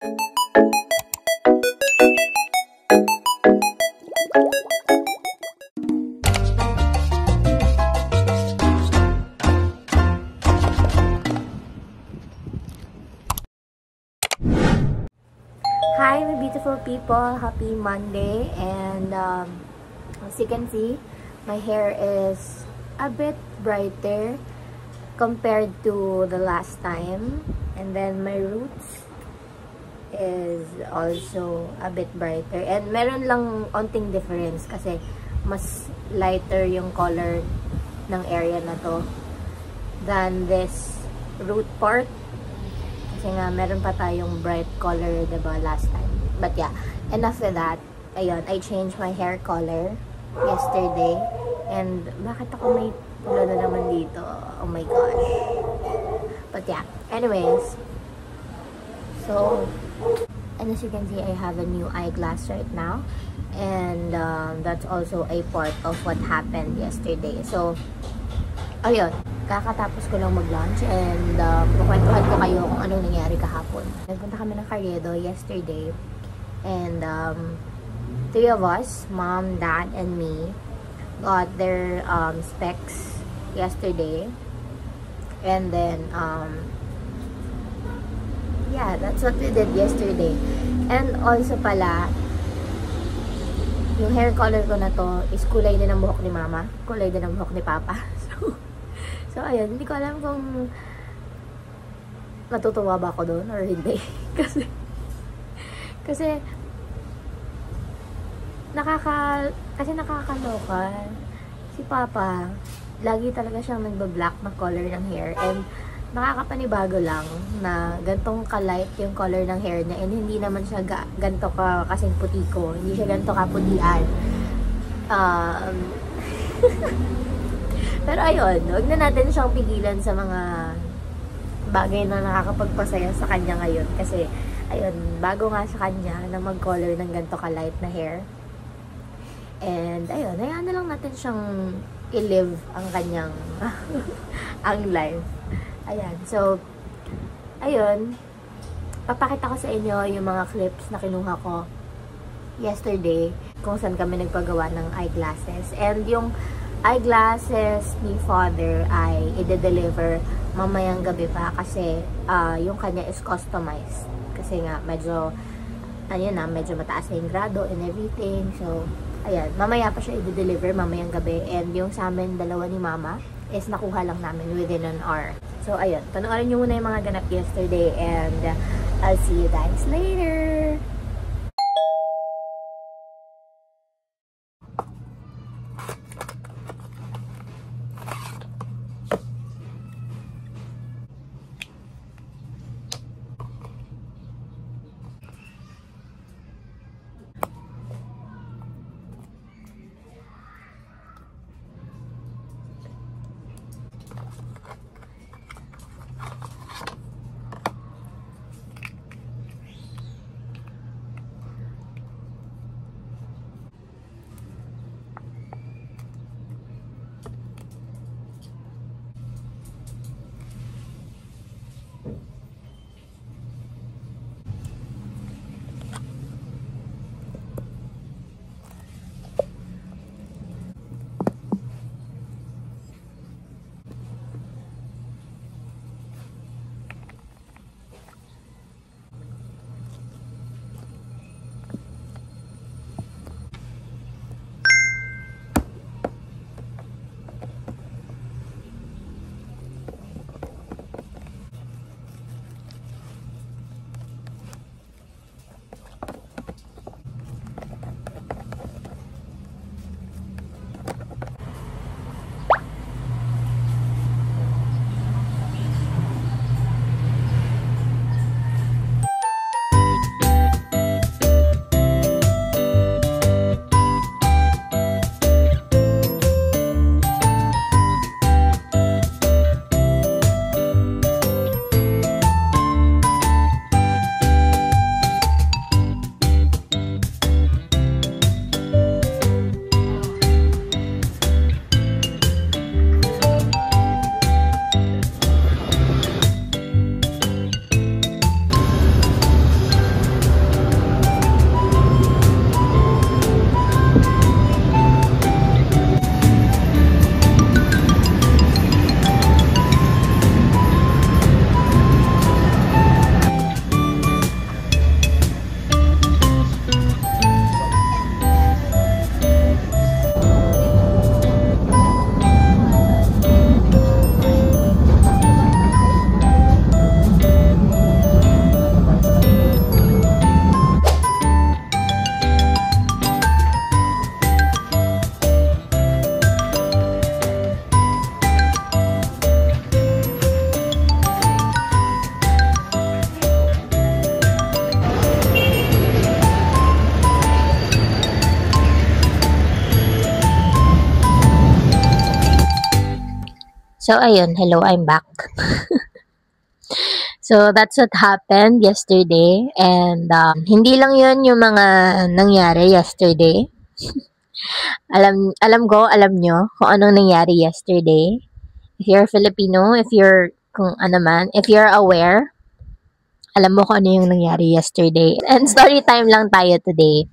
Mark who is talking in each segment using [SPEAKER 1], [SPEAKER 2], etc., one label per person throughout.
[SPEAKER 1] Hi, my beautiful people. Happy Monday. And as you can see, my hair is a bit brighter compared to the last time. And then my roots is also a bit brighter. And meron lang onting difference kasi mas lighter yung color ng area na to than this root part. Kasi nga, meron pa tayong bright color, diba, last time. But yeah, enough with that. Ayun, I changed my hair color yesterday. And bakit ako may pula na naman dito? Oh my gosh. But yeah, anyways. So, and as you can see, I have a new eyeglass right now. And that's also a part of what happened yesterday. So, ayun. Kakatapos ko lang mag-lunch and kukwentuhan ko kayo kung anong nangyari kahapon. Nagpunta kami ng Carriedo yesterday and 3 of us, mom, dad, and me, got their specs yesterday. And then, yeah, that's what we did yesterday. And also pala, yung hair color ko na to is kulay din ng buhok ni mama, kulay din ng buhok ni papa. So, ayun, hindi ko alam kung matutuwa ba ako doon or hindi. kasi nakakaloka. Si Papa, lagi talaga siyang nagba-black na color ng hair. And nakakapanibago lang na gantong ka-light yung color ng hair niya. And hindi naman siya ganto ka kasing puti ko. Hindi siya ganto kaputian. Pero ayun, huwag na natin siyang pigilan sa mga bagay na nakakapagpasaya sa kanya ngayon. Kasi, ayun, bago nga sa kanya na mag-color ng ganito ka-light na hair. And, ayun, hayaan na lang natin siyang i-live ang kanyang ang life. Ayan, so, ayun, papakita ko sa inyo yung mga clips na kinuha ko yesterday kung saan kami nagpagawa ng eyeglasses. And yung eyeglasses ni father ay i-deliver mamayang gabi pa kasi yung kanya is customized. Kasi nga medyo medyo mataas na yung grado and everything. So, ayan, mamaya pa siya i-deliver mamayang gabi. And yung sa amin, dalawa ni mama, is nakuha lang namin within an hour. So, ayun, panoorin nyo muna yung mga ganap yesterday and I'll see you guys later! So, ayun, hello, I'm back. So, that's what happened yesterday. And, hindi lang yun yung mga nangyari yesterday. Alam ko, alam nyo kung anong nangyari yesterday. If you're Filipino, kung ano man, if you're aware, alam mo kung ano yung nangyari yesterday. And story time lang tayo today.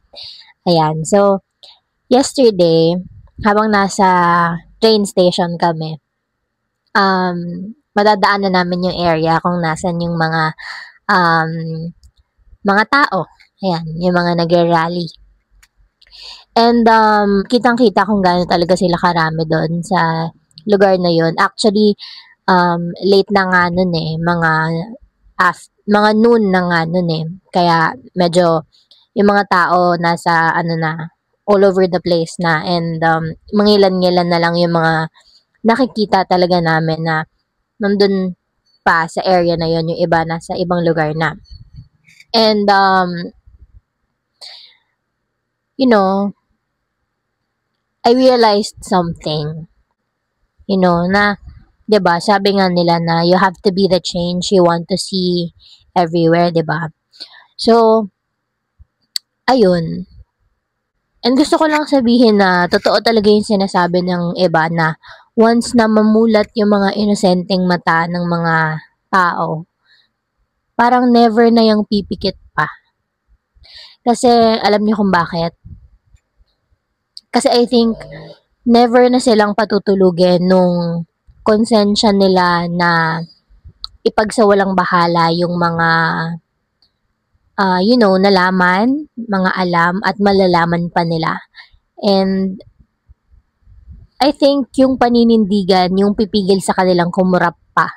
[SPEAKER 1] Ayan, so, yesterday, habang nasa train station kami, madadaanan namin yung area kung nasan yung um, mga tao. Ayan, yung mga nag-rally. And kitang-kita kung gaano talaga sila karami doon sa lugar na yun. Actually, late na nga nun eh, mga noon na nga nun eh. Kaya medyo yung mga tao nasa ano na, all over the place na, and mangilan-ngilan na lang yung mga nakikita talaga namin na nandun pa sa area na yon, yung iba nasa ibang lugar na. And you know, I realized something. You know, na 'di ba? Sabi nga nila na you have to be the change you want to see everywhere, 'di ba? So, ayun. And gusto ko lang sabihin na totoo talaga yung sinasabi ng iba na once na mamulat yung mga inosenteng mata ng mga tao, parang never na yung pipikit pa. Kasi alam niyo kung bakit? Kasi I think never na silang patutulugin nung konsensya nila na ipagsawalang bahala yung mga nalaman, mga alam at malalaman pa nila. And I think yung paninindigan, yung pipigil sa kanilang kumurap pa.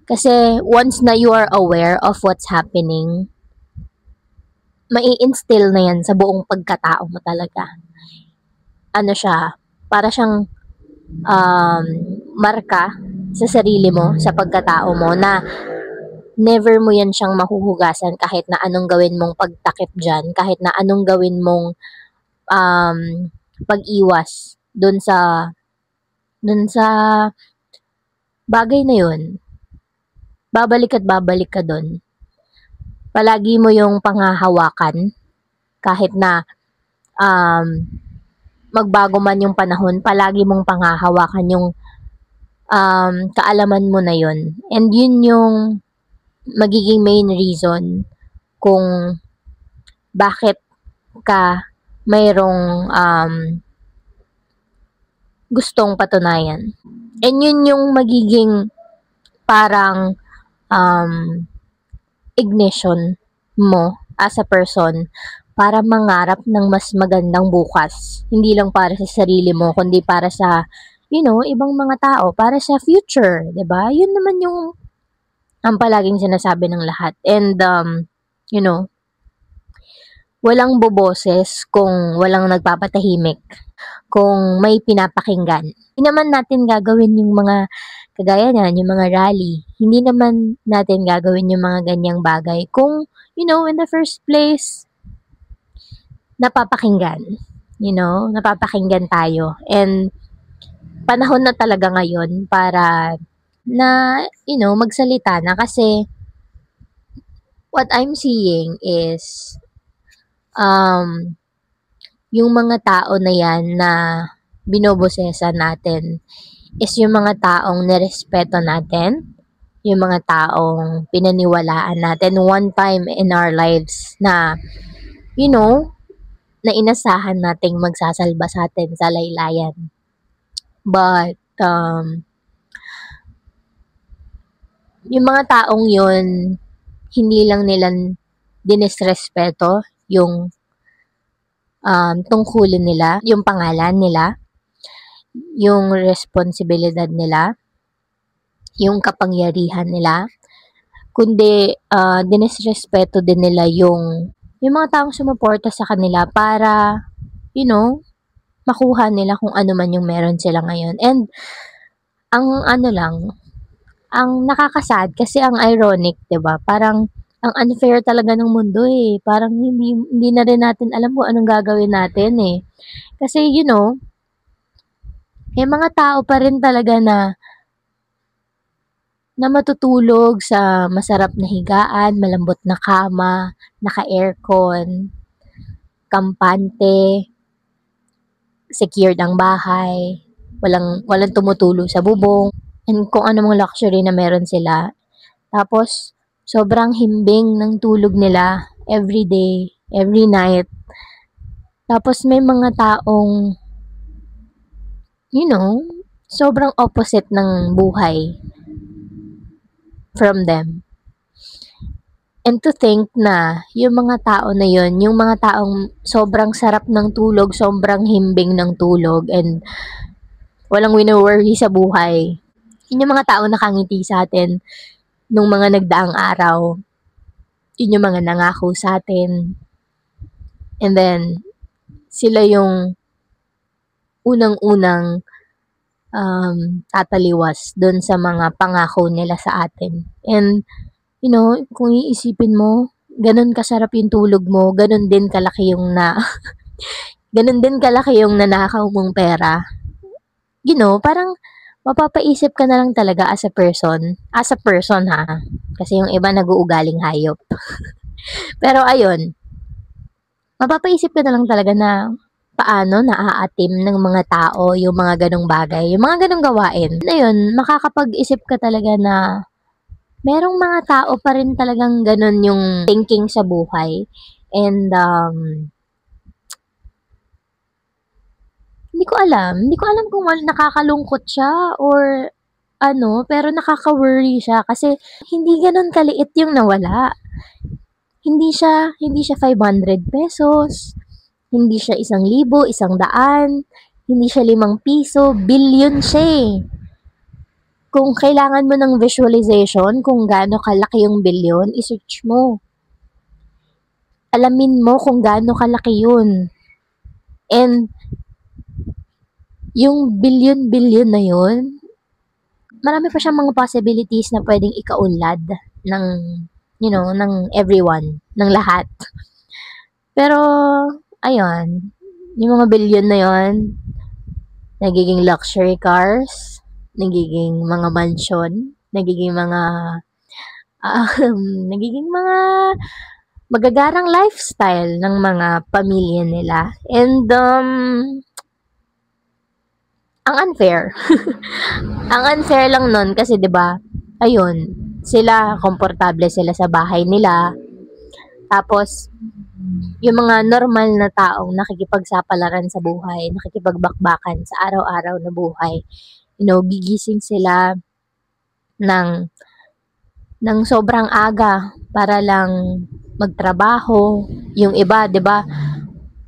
[SPEAKER 1] Kasi once na you are aware of what's happening, mai-instill na yan sa buong pagkatao mo talaga. Ano siya, para siyang marka sa sarili mo, sa pagkatao mo, na never mo yan siyang mahuhugasan kahit na anong gawin mong pagtakip dyan, kahit na anong gawin mong pag-iwas dun sa bagay na yun. Babalik at babalik ka dun. Palagi mo yung panghahawakan kahit na magbago man yung panahon, palagi mong panghahawakan yung kaalaman mo na yun. And yun yung magiging main reason kung bakit ka mayroong gustong patunayan. And yun yung magiging parang ignition mo as a person para mangarap ng mas magandang bukas. Hindi lang para sa sarili mo, kundi para sa, ibang mga tao, para sa future, 'di ba? Yun naman yung ang palaging sinasabi ng lahat. And walang boboses kung walang nagpapatahimik, kung may pinapakinggan. Hindi naman natin gagawin yung mga kagaya niyan, yung mga rally. Hindi naman natin gagawin yung mga ganyang bagay kung, in the first place, napapakinggan. Napapakinggan tayo. And panahon na talaga ngayon para na, magsalita na, kasi what I'm seeing is yung mga tao na yan na binobosesa natin is yung mga taong nirespeto natin, yung mga taong pinaniwalaan natin one time in our lives na, na inasahan nating magsasalba sa atin sa laylayan. But, yung mga taong yun, hindi lang nila dinisrespeto yung tungkulin nila, yung pangalan nila, yung responsibilidad nila, yung kapangyarihan nila, kundi dinisrespeto din nila yung mga taong sumuporta sa kanila para, makuha nila kung ano man yung meron sila ngayon. And ang nakakasad kasi ang ironic, 'di ba? Parang ang unfair talaga ng mundo eh. Parang hindi na rin natin alam kung anong gagawin natin eh. Kasi may mga tao pa rin talaga na na matutulog sa masarap na higaan, malambot na kama, naka-aircon, kampante, secured ang bahay, walang tumutulo sa bubong, and kung ano mong luxury na meron sila. Tapos, sobrang himbing ng tulog nila every day, every night. Tapos, may mga taong, sobrang opposite ng buhay from them. And to think na yung mga tao na yun, yung mga taong sobrang sarap ng tulog, sobrang himbing ng tulog, and walang wino-worry sa buhay. Yun yung mga taong nakangiti sa atin nung mga nagdaang araw. Yun yung mga nangako sa atin. And then, sila yung unang-unang tataliwas dun sa mga pangako nila sa atin. And, kung iisipin mo, ganun kasarap yung tulog mo, ganun din kalaki yung nanakaw mong pera. Parang mapapaisip ka na lang talaga as a person ha, kasi yung iba nag-uugaling hayop. Pero ayun, mapapaisip ka na lang talaga na paano naaatim ng mga tao yung mga ganong bagay, yung mga ganong gawain. Na yun, makakapag-isip ka talaga na merong mga tao pa rin talagang ganon yung thinking sa buhay. And, hindi ko alam kung nakakalungkot siya or pero nakaka-worry siya kasi hindi ganon kaliit yung nawala. Hindi siya 500 pesos, hindi siya 1,000, 100, hindi siya 5 piso, billion siya eh. Kung kailangan mo ng visualization kung gaano kalaki yung billion, i-search mo. Alamin mo kung gaano kalaki yun. And, yung billion na yun, marami pa siyang mga possibilities na pwedeng ikaunlad ng, ng everyone, ng lahat. Pero, ayun, yung mga billion na yun, nagiging luxury cars, nagiging mga mansion, nagiging mga magagarang lifestyle ng mga pamilya nila. And, ang unfair. Ang unfair lang nun kasi 'di ba? Ayun, sila komportable sila sa bahay nila. Tapos yung mga normal na taong nakikipagsapalaran sa buhay, nakikipagbakbakan sa araw-araw na buhay, gigising sila ng sobrang aga para lang magtrabaho. Yung iba, 'di ba,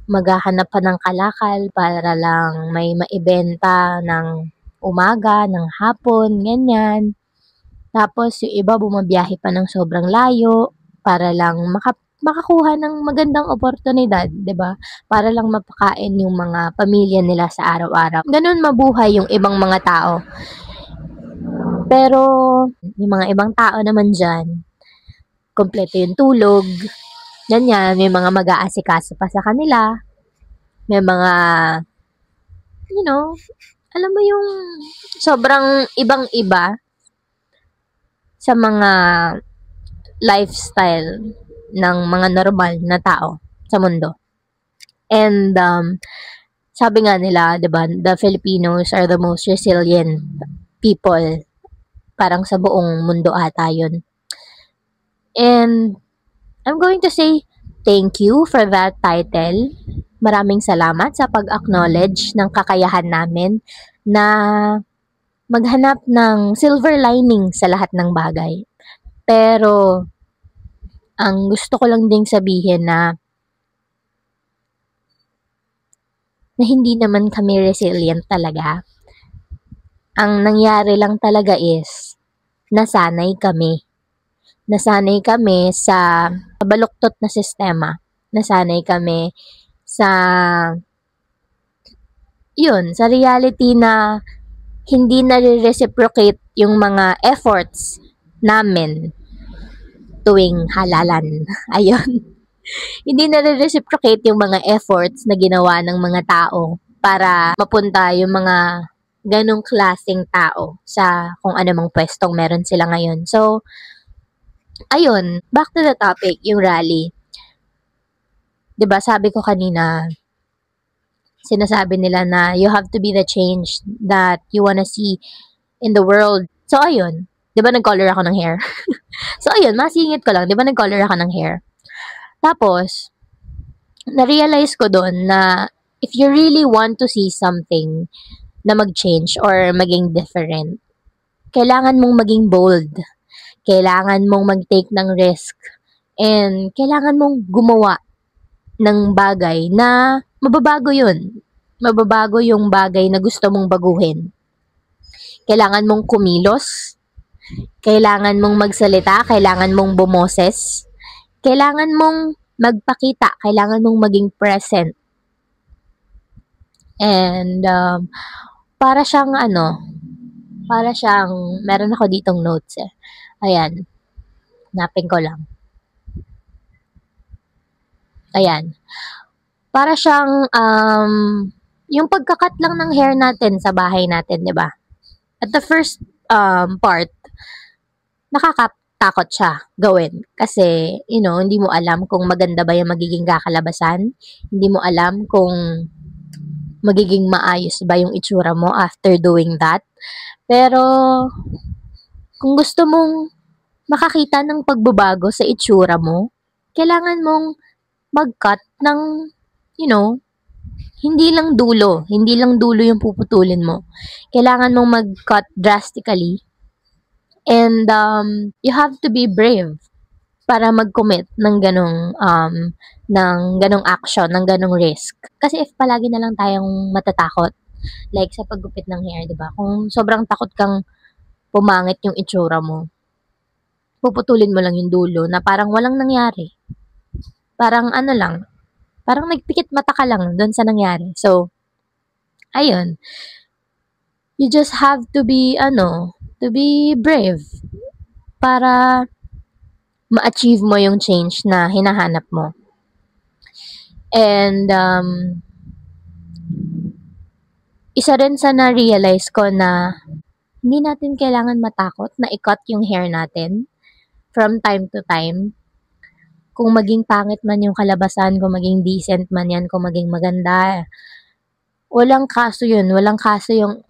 [SPEAKER 1] maghahanap pa ng kalakal para lang may maibenta ng umaga, ng hapon, ganyan. Tapos yung iba bumabiyahe pa ng sobrang layo para lang makakuha ng magandang oportunidad, 'di ba? Para lang mapakain yung mga pamilya nila sa araw-araw. Ganun mabuhay yung ibang mga tao. Pero yung mga ibang tao naman dyan, kompleto yung tulog, ganyan, may mga mag-aasikaso pa sa kanila, may mga, alam mo yung sobrang ibang-iba sa mga lifestyle ng mga normal na tao sa mundo. And, sabi nga nila, diba, the Filipinos are the most resilient people. Parang sa buong mundo ata yun. And, I'm going to say thank you for that title. Maraming salamat sa pag-acknowledge ng kakayahan namin na maghanap ng silver lining sa lahat ng bagay. Pero, ang gusto ko lang ding sabihin na hindi naman kami resilient talaga. Ang nangyari lang talaga is, nasanay kami. Nasanay kami sa baluktot na sistema. Nasanay kami sa reality na hindi na-reciprocate yung mga efforts namin tuwing halalan. Ayun. Hindi na-reciprocate yung mga efforts na ginawa ng mga tao para mapunta yung mga ganong klaseng tao sa kung anumang pwestong meron sila ngayon. So, ayun, back to the topic, yung rally. 'Di ba sabi ko kanina, sinasabi nila na you have to be the change that you wanna see in the world. So, ayun, 'di ba nag-color ako ng hair? So, ayun, masingit ko lang, 'di ba nag-color ako ng hair? Tapos, na-realize ko doon na if you really want to see something na mag-change or maging different, kailangan mong maging bold. Kailangan mong mag-take ng risk. And kailangan mong gumawa ng bagay na mababago yun. Mababago yung bagay na gusto mong baguhin. Kailangan mong kumilos. Kailangan mong magsalita. Kailangan mong bumoses. Kailangan mong magpakita. Kailangan mong maging present. And para siyang meron ako ditong notes eh. Ayan. Napin ko lang. Ayan. Para siyang yung pagkakat lang ng hair natin sa bahay natin, 'di ba? At the first part, nakakatakot siya gawin kasi hindi mo alam kung maganda ba yung magiging kakalabasan. Hindi mo alam kung magiging maayos ba yung itsura mo after doing that. Pero kung gusto mong makakita ng pagbabago sa itsura mo, kailangan mong mag-cut ng hindi lang dulo yung puputulin mo. Kailangan mong mag-cut drastically. And you have to be brave para mag-commit ng ganong action, ng ganong risk. Kasi if palagi na lang tayong matatakot, like sa paggupit ng hair, 'di ba? Kung sobrang takot kang pumangit yung itsura mo, puputulin mo lang yung dulo na parang walang nangyari. Parang parang nagpikit mata ka lang doon sa nangyari. So, ayun. You just have to be brave para ma-achieve mo yung change na hinahanap mo. And isa rin sa na-realize ko na hindi natin kailangan matakot na i-cut yung hair natin from time to time. Kung maging pangit man yung kalabasan, kung maging decent man yan, kung maging maganda, walang kaso yun. Walang kaso yung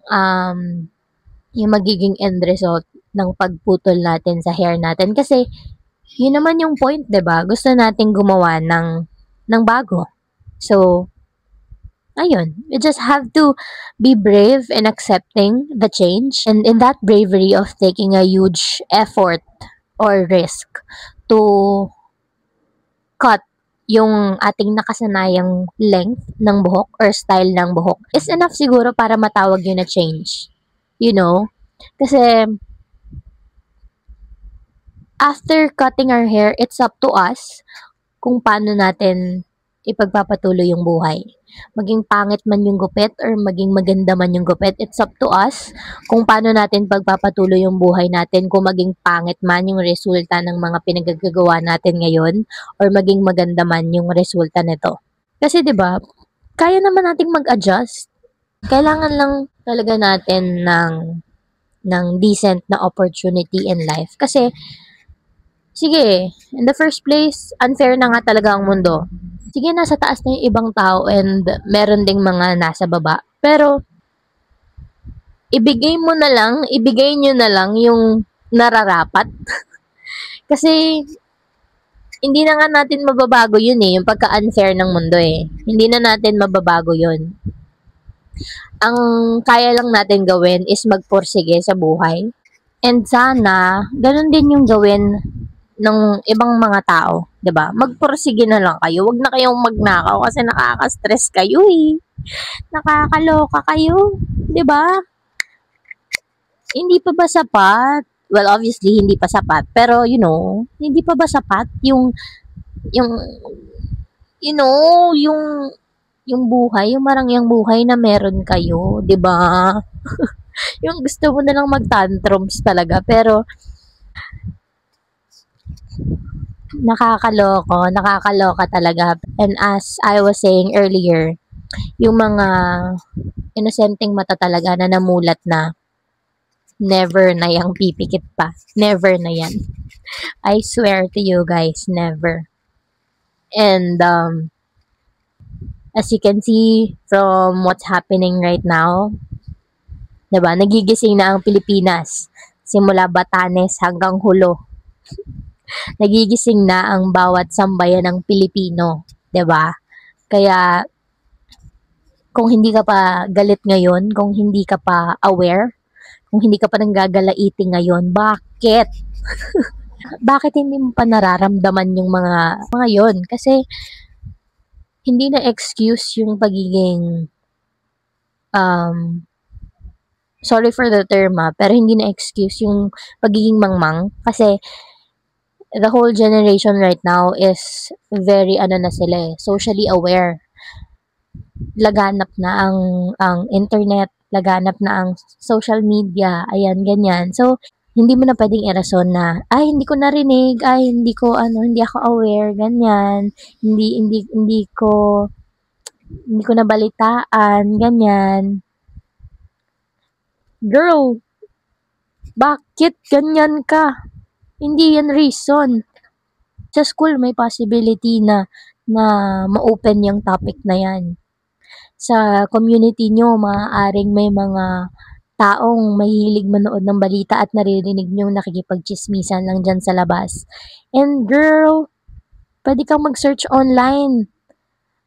[SPEAKER 1] magiging end result ng pagputol natin sa hair natin. Kasi, yun naman yung point, 'di ba? Gusto nating gumawa ng bago. So, ayun. You just have to be brave in accepting the change. And in that bravery of taking a huge effort or risk to cut yung ating nakasanayang length ng buhok or style ng buhok is enough siguro para matawag yun na change. Kasi after cutting our hair, it's up to us kung paano natin ipagpapatuloy yung buhay. Maging pangit man yung gupit or maging maganda man yung gupit, it's up to us kung paano natin pagpapatuloy yung buhay natin, kung maging pangit man yung resulta ng mga pinagagawa natin ngayon or maging maganda man yung resulta nito. Kasi 'di ba, kaya naman nating mag-adjust. Kailangan lang talaga natin ng decent na opportunity in life. Kasi sige, in the first place, unfair na nga talaga ang mundo. Sige, nasa taas na yung ibang tao and meron ding mga nasa baba. Pero, ibigay nyo na lang yung nararapat. Kasi, hindi na nga natin mababago yun yung pagka-unfair ng mundo Hindi na natin mababago yun. Ang kaya lang natin gawin is magpursige sa buhay. And sana, ganun din yung gawin ng ibang mga tao, 'di ba? Magpursige na lang kayo. Huwag na kayong magnakaw kasi nakaka-stress kayo Nakakaloka kayo, 'di ba? Hindi pa ba sapat? Well, obviously hindi pa sapat, pero hindi pa ba sapat yung yung buhay, yung marangyang buhay na meron kayo, 'di ba? Yung gusto mo na lang mag-tantrums talaga, pero nakakaloka talaga. And as I was saying earlier, yung mga inosenteng mata talaga na namulat na never na yang pipikit pa. Never na yan. I swear to you guys, never. And as you can see from what's happening right now, 'di ba? Nagigising na ang Pilipinas simula Batanes hanggang Hulo. Nagigising na ang bawat sambayan ng Pilipino, 'di ba? Kaya kung hindi ka pa galit ngayon, kung hindi ka pa aware, kung hindi ka pa nanggagalaiti ngayon, bakit? Bakit hindi mo pa nararamdaman yung mga yon? Kasi hindi na excuse yung pagiging sorry for the term pero hindi na excuse yung pagiging mangmang kasi the whole generation right now is very na sila socially aware. Laganap na ang internet, laganap na ang social media, ayan ganyan. So hindi mo na pwedeng irason na ay hindi ko narinig, ay hindi ako aware, ganyan. Hindi ko nabalitaan, ganyan. Girl, bakit ganyan ka? Hindi yan reason. Sa school, may possibility na ma-open yung topic na yan. Sa community nyo, maaaring may mga taong mahilig manood ng balita at naririnig nyo nakikipagchismisan lang dyan sa labas. And girl, pwede kang mag-search online.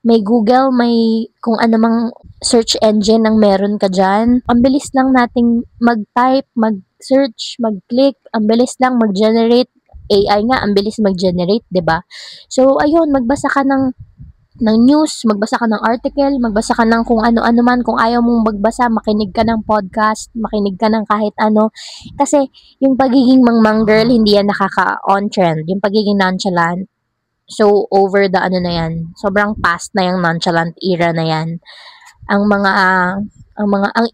[SPEAKER 1] May Google, may kung anumang search engine ang meron ka dyan. Ang bilis lang nating mag-type, mag-search, mag-click. Ang bilis lang mag-generate. AI nga, ang bilis mag-generate, 'di ba? So, ayun, magbasa ka ng news, magbasa ka ng article, magbasa ka ng kung ano-ano man. Kung ayaw mong magbasa, makinig ka ng podcast, makinig ka ng kahit ano. Kasi, yung pagiging mangmang girl, hindi yan nakaka-on trend. Yung pagiging nonchalant, so over the na yan. Sobrang past na yung nonchalant era na yan. Ang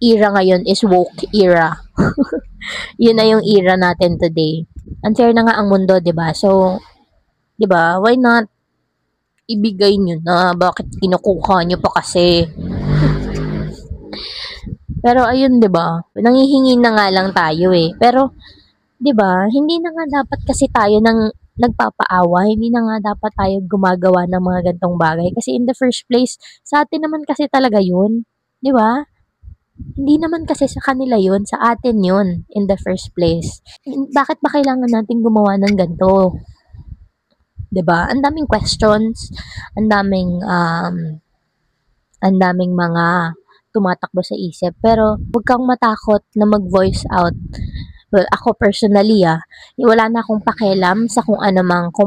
[SPEAKER 1] era ngayon is woke era. Yun na yung era natin today. Unfair na nga ang mundo, 'di ba? So, 'di ba? Why not ibigay nyo na? Bakit kinukuha nyo pa kasi? Pero ayun, 'di ba? Nanghihingi na nga lang tayo eh. Pero 'di ba? Hindi na nga dapat kasi tayo nang nagpapaawa, hindi na nga dapat tayo gumagawa ng mga gantong bagay kasi in the first place, sa atin naman kasi talaga 'yun, 'di ba? Hindi naman kasi sa kanila 'yun, sa atin 'yun in the first place. Bakit ba kailangan natin gumawa ng ganito? 'Di ba? Ang daming questions, ang daming mga tumatakbo sa isip. Pero huwag kang matakot na mag-voice out. Well, ako personally, wala na akong pakialam sa kung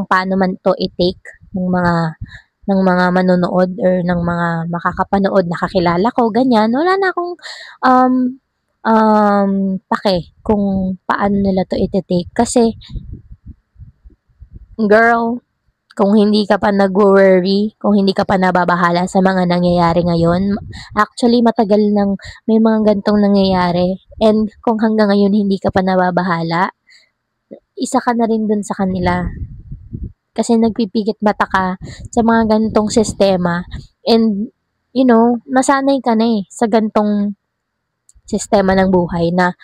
[SPEAKER 1] paano man to i-take ng mga manonood or ng mga makakapanood na kakilala ko, ganyan. Wala na akong pake kung paano nila to i-take. Kasi, girl, kung hindi ka pa nag-worry, kung hindi ka pa nababahala sa mga nangyayari ngayon, actually matagal nang may mga gantong nangyayari. And kung hanggang ngayon hindi ka pa nababahala, isa ka na rin dun sa kanila. Kasi nagpipikit mata ka sa mga gantong sistema. And, nasanay ka na sa gantong sistema ng buhay na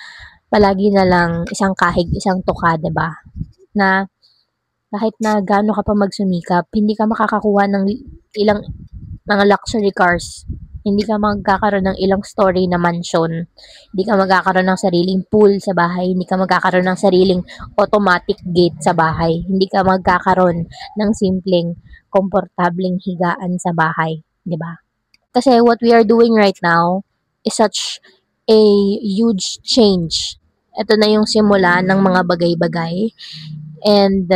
[SPEAKER 1] palagi na lang isang kahig, isang tuka, 'di ba? Na kahit na gaano ka pa magsumikap, hindi ka makakakuha ng ilang mga luxury cars. Hindi ka magkakaroon ng ilang story na mansion. Hindi ka magkakaroon ng sariling pool sa bahay. Hindi ka magkakaroon ng sariling automatic gate sa bahay. Hindi ka magkakaroon ng simpleng, komportableng higaan sa bahay. 'Di ba? Kasi what we are doing right now is such a huge change. Ito na yung simula ng mga bagay-bagay. And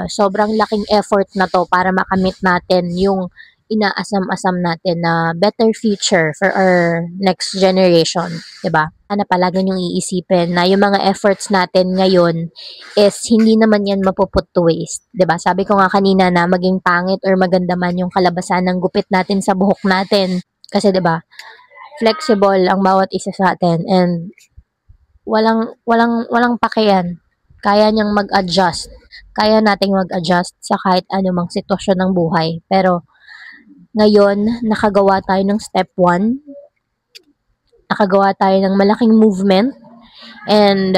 [SPEAKER 1] sobrang laking effort na to para makamit natin yung inaasam-asam natin na better future for our next generation, 'di ba? Ano palagi yung iisipin na yung mga efforts natin ngayon is hindi naman yan mapuput to waste, 'di ba? Sabi ko nga kanina na maging pangit or maganda man yung kalabasan ng gupit natin sa buhok natin kasi 'di ba? Flexible ang bawat isa sa atin and walang pakiyan. Kaya niyang mag-adjust. Kaya nating mag-adjust sa kahit anumang sitwasyon ng buhay. Pero, ngayon, nakagawa tayo ng step 1. nakagawa tayo ng malaking movement. And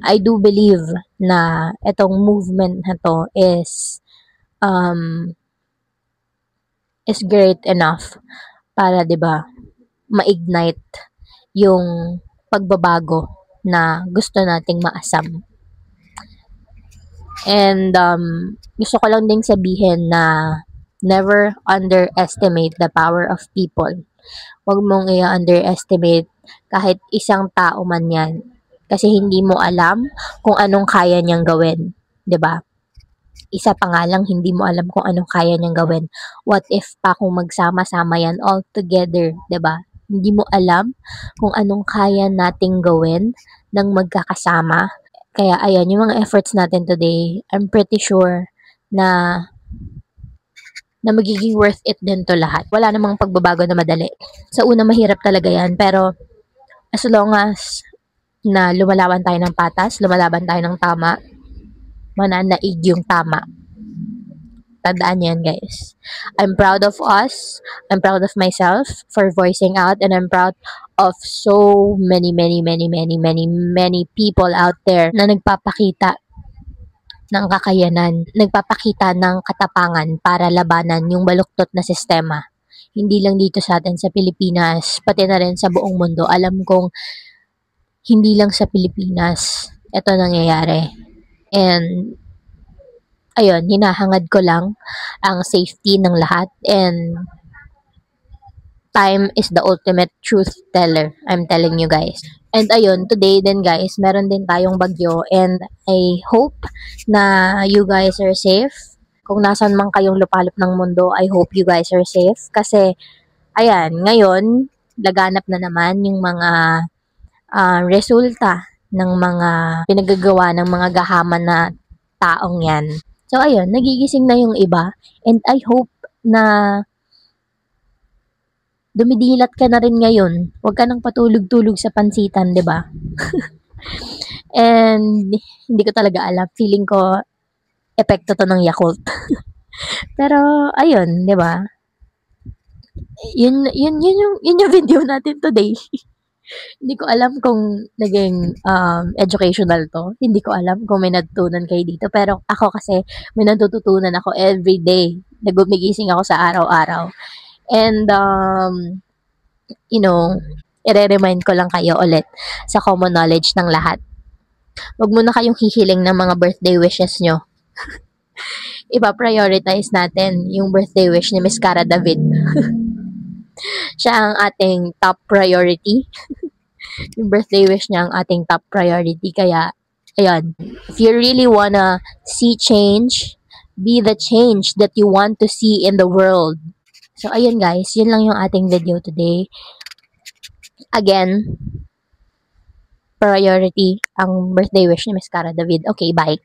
[SPEAKER 1] I do believe na itong movement na to um, is great enough para, 'di ba, ma-ignite yung pagbabago na gusto nating maasam. And gusto ko lang ding sabihin na never underestimate the power of people. Huwag mong i-underestimate kahit isang tao man yan. Kasi hindi mo alam kung anong kaya niyang gawin. 'Di ba? Isa pa nga lang, hindi mo alam kung anong kaya niyang gawin. What if pa kung magsama-sama yan all together, 'di ba? Hindi mo alam kung anong kaya nating gawin ng magkakasama. Kaya ayan, yung mga efforts natin today, I'm pretty sure na magiging worth it din to lahat. Wala namang pagbabago na madali. Sa una, mahirap talaga yan. Pero as long as na lumalaban tayo ng patas, lumalaban tayo ng tama, mananaig yung tama. Tandaan yan, guys. I'm proud of us. I'm proud of myself for voicing out, and I'm proud of so many people out there na nagpapakita ng kakayanan, nagpapakita ng katapangan para labanan yung baluktot na sistema. Hindi lang dito sa atin sa Pilipinas, pati na rin sa buong mundo. Alam kong hindi lang sa Pilipinas ito nangyayari. And ayun, hinahangad ko lang ang safety ng lahat, and time is the ultimate truth teller. I'm telling you guys. And ayun, today din guys, meron din tayong bagyo, and I hope na you guys are safe. Kung nasan man kayong lupalop ng mundo, I hope you guys are safe. Kasi, ayan, ngayon, laganap na naman yung mga resulta ng mga pinagagawa ng mga gahaman na taong yan. So, ayun, nagigising na yung iba, and I hope na dumidilat ka na rin ngayon. Huwag ka nang patulog-tulog sa pansitan, 'di ba? And hindi ko talaga alam. Feeling ko epekto to ng Yakult. Pero ayun, 'di ba? Yun yung video natin today. Hindi ko alam kung naging educational to. Hindi ko alam kung may natutunan kayo dito. Pero ako kasi, may natututunan ako every day. Nagumigising ako sa araw-araw. And, i-remind ko lang kayo ulit sa common knowledge ng lahat. Huwag muna kayong hihiling ng mga birthday wishes nyo. Ipa-prioritize natin yung birthday wish ni Miss Cara David. Siya ang ating top priority. Yung birthday wish niya ang ating top priority. Kaya, ayun. If you really wanna see change, be the change that you want to see in the world. So, ayun guys. Yun lang yung ating video today. Again, priority ang birthday wish ni Miss Cara David. Okay, bye.